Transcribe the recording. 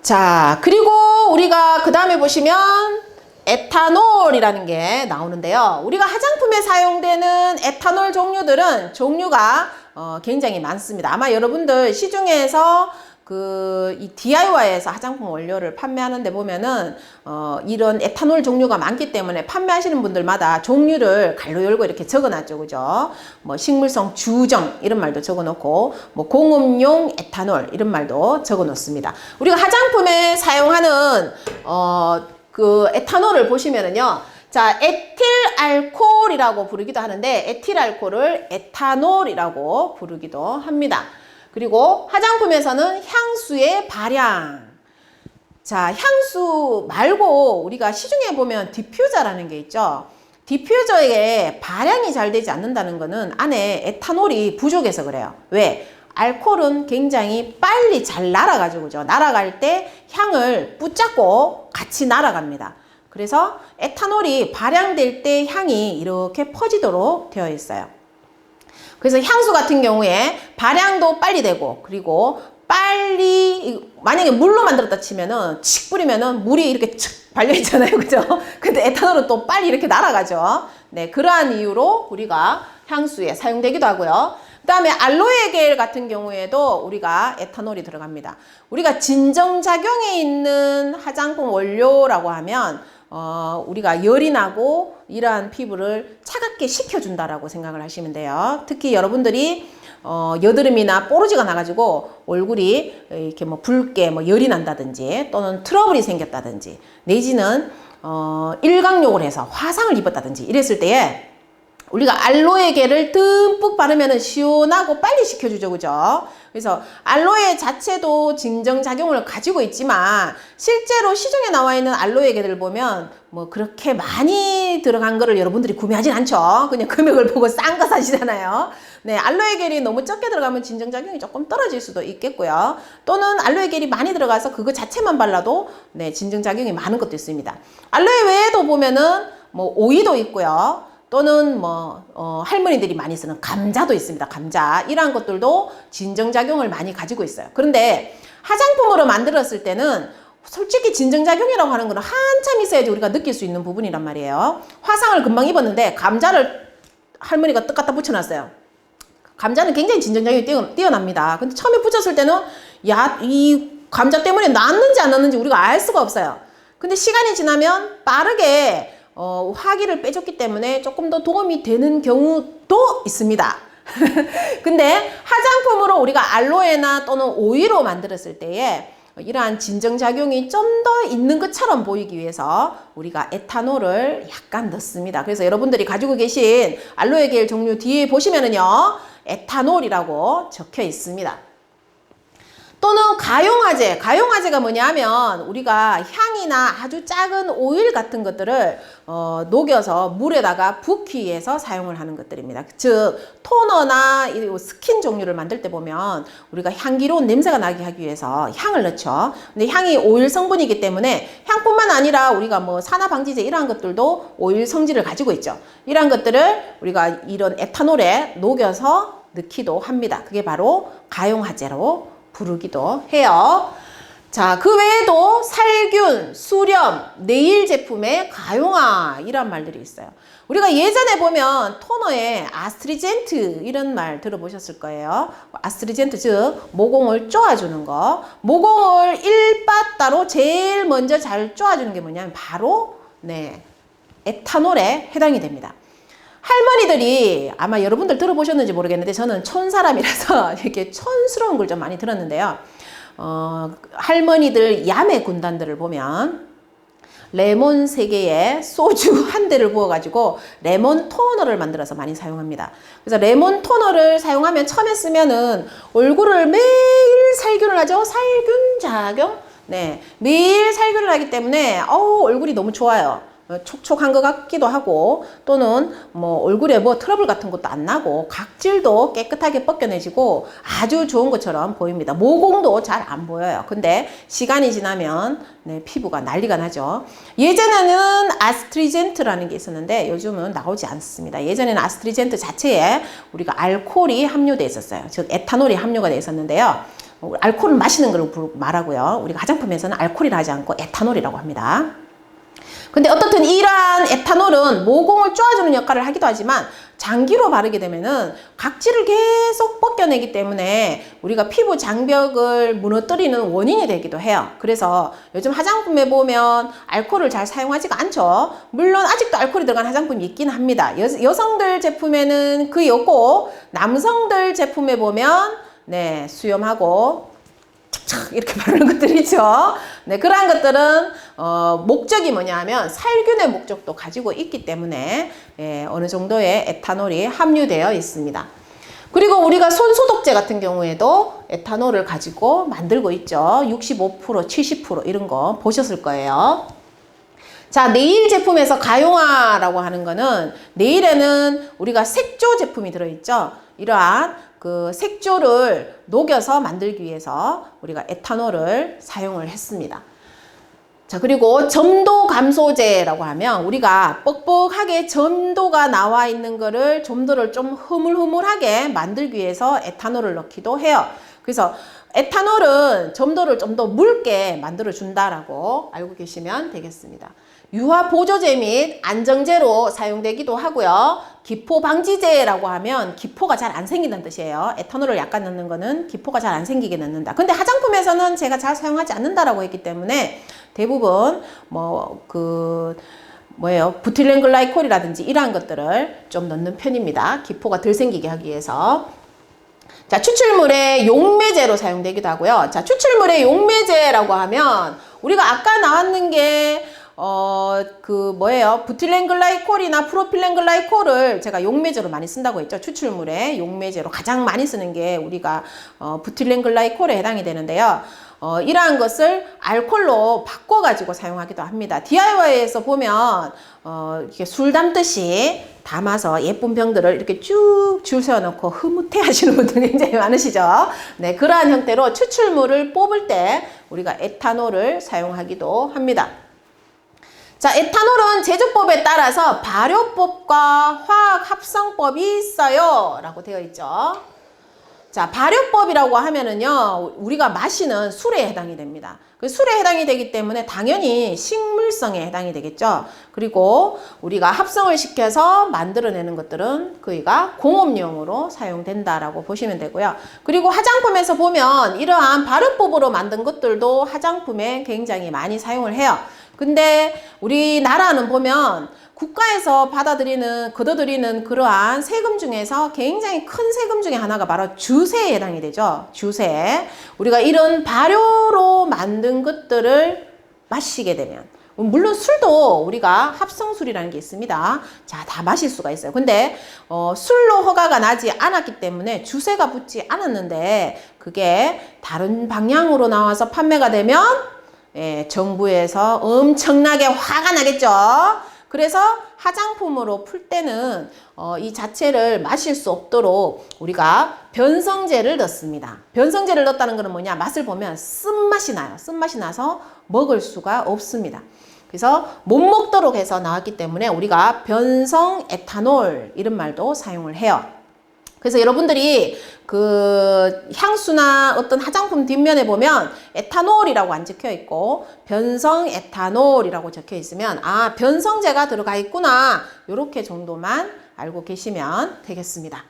자, 그리고 우리가 그 다음에 보시면 에탄올이라는 게 나오는데요. 우리가 화장품에 사용되는 에탄올 종류들은 종류가 굉장히 많습니다. 아마 여러분들 시중에서 이 DIY에서 화장품 원료를 판매하는 데 보면은 이런 에탄올 종류가 많기 때문에 판매하시는 분들마다 종류를 갈로 열고 이렇게 적어 놨죠. 그죠? 뭐 식물성 주정 이런 말도 적어 놓고 뭐 공업용 에탄올 이런 말도 적어 놓습니다. 우리가 화장품에 사용하는 그 에탄올을 보시면은요. 자, 에틸알코올이라고 부르기도 하는데 에틸알코올을 에탄올이라고 부르기도 합니다. 그리고 화장품에서는 향수의 발향. 자, 향수 말고 우리가 시중에 보면 디퓨저라는 게 있죠. 디퓨저에 발향이 잘 되지 않는다는 거는 안에 에탄올이 부족해서 그래요. 왜? 알코올은 굉장히 빨리 잘 날아가죠. 그죠? 날아갈 때 향을 붙잡고 같이 날아갑니다. 그래서 에탄올이 발향될 때 향이 이렇게 퍼지도록 되어 있어요. 그래서 향수 같은 경우에 발향도 빨리 되고, 그리고 빨리, 만약에 물로 만들었다 치면은, 칙 뿌리면은 물이 이렇게 칙 발려 있잖아요. 그죠? 근데 에탄올은 또 빨리 이렇게 날아가죠. 네, 그러한 이유로 우리가 향수에 사용되기도 하고요. 그 다음에 알로에겔 같은 경우에도 우리가 에탄올이 들어갑니다. 우리가 진정작용에 있는 화장품 원료라고 하면 우리가 열이 나고 이러한 피부를 차갑게 식혀준다라고 생각을 하시면 돼요. 특히 여러분들이 여드름이나 뽀루지가 나가지고 얼굴이 이렇게 뭐 붉게 뭐 열이 난다든지 또는 트러블이 생겼다든지 내지는 일광욕을 해서 화상을 입었다든지 이랬을 때에 우리가 알로에겔을 듬뿍 바르면 시원하고 빨리 식혀주죠. 그죠? 그래서 알로에 자체도 진정작용을 가지고 있지만 실제로 시중에 나와 있는 알로에겔을 보면 뭐 그렇게 많이 들어간 거를 여러분들이 구매하진 않죠. 그냥 금액을 보고 싼 거 사시잖아요. 네, 알로에겔이 너무 적게 들어가면 진정작용이 조금 떨어질 수도 있겠고요. 또는 알로에겔이 많이 들어가서 그거 자체만 발라도 네, 진정작용이 많은 것도 있습니다. 알로에 외에도 보면은 뭐 오이도 있고요. 또는 할머니들이 많이 쓰는 감자도 있습니다. 감자. 이러한 것들도 진정작용을 많이 가지고 있어요. 그런데 화장품으로 만들었을 때는 솔직히 진정작용이라고 하는 거는 한참 있어야지 우리가 느낄 수 있는 부분이란 말이에요. 화상을 금방 입었는데 감자를 할머니가 떡 갖다 붙여놨어요. 감자는 굉장히 진정작용이 뛰어납니다. 근데 처음에 붙였을 때는 이 감자 때문에 낫는지 안 낫는지 우리가 알 수가 없어요. 근데 시간이 지나면 빠르게 화기를 빼줬기 때문에 조금 더 도움이 되는 경우도 있습니다. 근데 화장품으로 우리가 알로에나 또는 오이로 만들었을 때에 이러한 진정작용이 좀 더 있는 것처럼 보이기 위해서 우리가 에탄올을 약간 넣습니다. 그래서 여러분들이 가지고 계신 알로에겔 종류 뒤에 보시면은요, 에탄올이라고 적혀 있습니다. 또는 가용화제. 가용화제가 뭐냐면 우리가 향이나 아주 작은 오일 같은 것들을 녹여서 물에다가 붓기 위해서 사용을 하는 것들입니다. 즉 토너나 스킨 종류를 만들 때 보면 우리가 향기로운 냄새가 나게 하기 위해서 향을 넣죠. 근데 향이 오일 성분이기 때문에 향뿐만 아니라 우리가 뭐 산화방지제 이러한 것들도 오일 성질을 가지고 있죠. 이러한 것들을 우리가 이런 에탄올에 녹여서 넣기도 합니다. 그게 바로 가용화제로 부르기도 해요. 자, 그 외에도 살균, 수렴, 네일 제품의 가용화 이런 말들이 있어요. 우리가 예전에 보면 토너에 아스트리젠트 이런 말 들어보셨을 거예요. 아스트리젠트 즉 모공을 쪼아주는 거. 모공을 1바따로 제일 먼저 잘 쪼아주는 게 뭐냐면 바로 에탄올에 해당이 됩니다. 할머니들이 아마 여러분들 들어보셨는지 모르겠는데 저는 촌사람이라서 이렇게 촌스러운 걸 좀 많이 들었는데요. 할머니들 야매 군단들을 보면 레몬 3개에 소주 1대를 부어가지고 레몬 토너를 만들어서 많이 사용합니다. 그래서 레몬 토너를 사용하면 처음에 쓰면은 얼굴을 매일 살균을 하죠. 살균작용. 네, 매일 살균을 하기 때문에 얼굴이 너무 좋아요. 촉촉한 것 같기도 하고 또는 뭐 얼굴에 뭐 트러블 같은 것도 안 나고 각질도 깨끗하게 벗겨내지고 아주 좋은 것처럼 보입니다. 모공도 잘 안 보여요. 근데 시간이 지나면 피부가 난리가 나죠. 예전에는 아스트리젠트라는 게 있었는데 요즘은 나오지 않습니다. 예전에는 아스트리젠트 자체에 우리가 알코올이 함유되어 있었어요. 즉 에탄올이 함유가 되어 있었는데요. 알코올은 마시는 걸 말하고요. 우리가 화장품에서는 알코올이라 하지 않고 에탄올이라고 합니다. 근데 어떻든 이러한 에탄올은 모공을 쪼아주는 역할을 하기도 하지만 장기로 바르게 되면은 각질을 계속 벗겨내기 때문에 우리가 피부 장벽을 무너뜨리는 원인이 되기도 해요. 그래서 요즘 화장품에 보면 알코올을 잘 사용하지가 않죠. 물론 아직도 알코올이 들어간 화장품이 있긴 합니다. 여성들 제품에는 그게 없고 남성들 제품에 보면 네, 수염하고 착착 이렇게 바르는 것들이 있죠. 네, 그러한 것들은 목적이 뭐냐 하면 살균의 목적도 가지고 있기 때문에 어느 정도의 에탄올이 함유되어 있습니다. 그리고 우리가 손소독제 같은 경우에도 에탄올을 가지고 만들고 있죠. 65%, 70% 이런 거 보셨을 거예요. 자, 네일 제품에서 가용화라고 하는 거는 네일에는 우리가 색조 제품이 들어있죠. 이러한 그 색조를 녹여서 만들기 위해서 우리가 에탄올을 사용을 했습니다. 자, 그리고 점도 감소제라고 하면 우리가 뻑뻑하게 점도가 나와 있는 거를 점도를 좀 흐물흐물하게 만들기 위해서 에탄올을 넣기도 해요. 그래서 에탄올은 점도를 좀 더 묽게 만들어 준다라고 알고 계시면 되겠습니다. 유화 보조제 및 안정제로 사용되기도 하고요. 기포 방지제라고 하면 기포가 잘 안 생긴다는 뜻이에요. 에탄올을 약간 넣는 거는 기포가 잘 안 생기게 넣는다. 근데 화장품에서는 제가 잘 사용하지 않는다라고 했기 때문에 대부분 부틸렌 글라이콜이라든지 이러한 것들을 좀 넣는 편입니다. 기포가 덜 생기게 하기 위해서. 자, 추출물의 용매제로 사용되기도 하고요. 자, 추출물의 용매제라고 하면 우리가 아까 나왔는 게 부틸렌 글라이콜이나 프로필렌 글라이콜을 제가 용매제로 많이 쓴다고 했죠. 추출물의 용매제로 가장 많이 쓰는 게 우리가 부틸렌 글라이콜에 해당이 되는데요. 이러한 것을 알코올로 바꿔가지고 사용하기도 합니다. DIY에서 보면 이렇게 술 담듯이 담아서 예쁜 병들을 이렇게 쭉 줄 세워놓고 흐뭇해 하시는 분들 굉장히 많으시죠. 네, 그러한 형태로 추출물을 뽑을 때 우리가 에탄올을 사용하기도 합니다. 자, 에탄올은 제조법에 따라서 발효법과 화학합성법이 있어요 라고 되어 있죠. 자, 발효법이라고 하면은요, 우리가 마시는 술에 해당이 됩니다. 그 술에 해당이 되기 때문에 당연히 식물성에 해당이 되겠죠. 그리고 우리가 합성을 시켜서 만들어내는 것들은 거의가 공업용으로 사용된다라고 보시면 되고요. 그리고 화장품에서 보면 이러한 발효법으로 만든 것들도 화장품에 굉장히 많이 사용을 해요. 근데 우리나라는 보면 국가에서 거둬들이는 그러한 세금 중에서 굉장히 큰 세금 중에 하나가 바로 주세에 해당이 되죠. 주세. 우리가 이런 발효로 만든 것들을 마시게 되면, 물론 술도 우리가 합성술이라는 게 있습니다. 자, 다 마실 수가 있어요. 근데 술로 허가가 나지 않았기 때문에 주세가 붙지 않았는데 그게 다른 방향으로 나와서 판매가 되면 정부에서 엄청나게 화가 나겠죠. 그래서 화장품으로 풀 때는 이 자체를 마실 수 없도록 우리가 변성제를 넣습니다. 변성제를 넣었다는 것은 뭐냐? 맛을 보면 쓴맛이 나요. 쓴맛이 나서 먹을 수가 없습니다. 그래서 못 먹도록 해서 나왔기 때문에 우리가 변성 에탄올 이런 말도 사용을 해요. 그래서 여러분들이 그 향수나 어떤 화장품 뒷면에 보면 에탄올이라고 안 적혀 있고 변성 에탄올이라고 적혀 있으면 아, 변성제가 들어가 있구나. 이렇게 정도만 알고 계시면 되겠습니다.